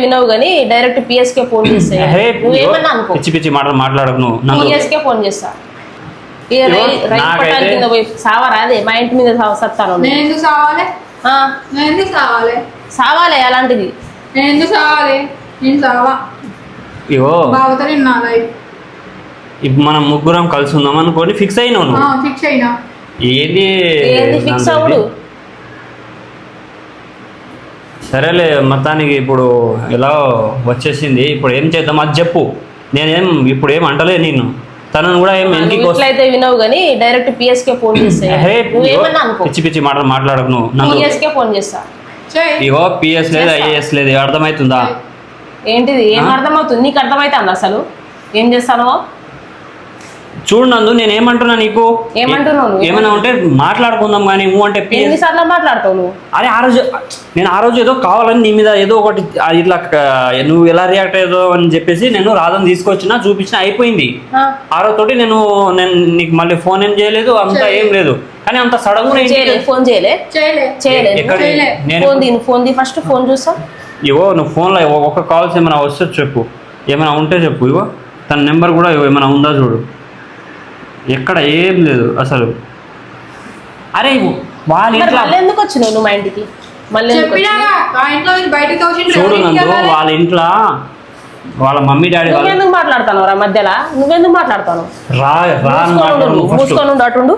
వినవు కానీ direct PSK phone చేస్తా. నువ్వేమన్నా అనుకో, పిచ్చి పిచ్చి మాటలు మాట్లాడకు నువ్వు. పిఎస్కే ఫోన్ చేస్తా. రైతు పట్టాల కింద పోయి సావరా? అదే మా ఇంటి మీద సత్తాను. నేను ఎందుకు సావాలి? సావాలే అలాంటిది. నేను ఎందుకు సావాలి? నేను సావా. ఇగో బాగుతా నా లైఫ్. ఇప్పుడు మనం ముగ్గురం కలిసి ఉందాం అనుకోని ఫిక్స్ అయినావు నువ్వు. ఫిక్స్ అయినా. ఏది ఫిక్స్ అవుడు? సరేలే, మొత్తానికి ఇప్పుడు ఎలా వచ్చేసింది, ఇప్పుడు ఏం చేద్దాం అది చెప్పు. నేనేం ఇప్పుడు ఏం అంటలే నిన్ను, తనను కూడా ఏం అయితే వినవు కానీ డైరెక్ట్ పిఎస్కే ఫోన్ చేస్తా. నువ్వేమన్నా అనుకో, పిచ్చి పిచ్చి మాటలు మాట్లాడకు నువ్వు. పిఎస్కే ఫోన్ చేస్తా. ఇగో పిఎస్ లేదు, ఐఏఎస్ లేదు, అర్థమవుతుందా? ఏంటిది? ఏం అర్థమవుతుంది? నీకు అర్థమవుతుంది అసలు ఏం చేస్తానో? చూడు నందు, నేను ఏమంటున్నా నీకు, ఏమంటున్నావు? ఏమైనా ఉంటే మాట్లాడుకుందాం కానీ నువ్వు అంటే ఎన్నిసార్లు మాట్లాడతావు నువ్వు? అరే ఆ రోజు ఏదో కావాలని నీ మీద ఏదో ఒకటి ఇట్లా నువ్వు ఎలా రియాక్ట్ అయ్యేదో అని చెప్పేసి నేను రాధని తీసుకొచ్చినా చూపించిన అయిపోయింది. ఆ రోజు తోటి నేను నీకు మళ్ళీ ఫోన్ ఏం చేయలేదు, అంతా ఏం లేదు. కానీ అంత sudden phone phone first phone చూస్తా. ఇవో నువ్వు ఫోన్లో ఒక కాల్స్ ఏమైనా వస్తే చెప్పు, ఏమైనా ఉంటే చెప్పు. ఇవో తన నెంబర్ కూడా ఏమైనా ఉందా చూడు. ఎక్కడ ఏం లేదు అసలు. అరే వాళ్ళ ఇంట్లో ఎందుకు వచ్చినావు నువ్వు మా ఇంటికి? మళ్ళీ చూడు నందు, వాళ్ళ ఇంట్లో వాళ్ళ మమ్మీ డాడీ నువ్వెందుకు మాట్లాడతాను రా మధ్యలో? నువ్వెందుకు మాట్లాడతాను? రా మూసుకొని ఉండు అటుండు.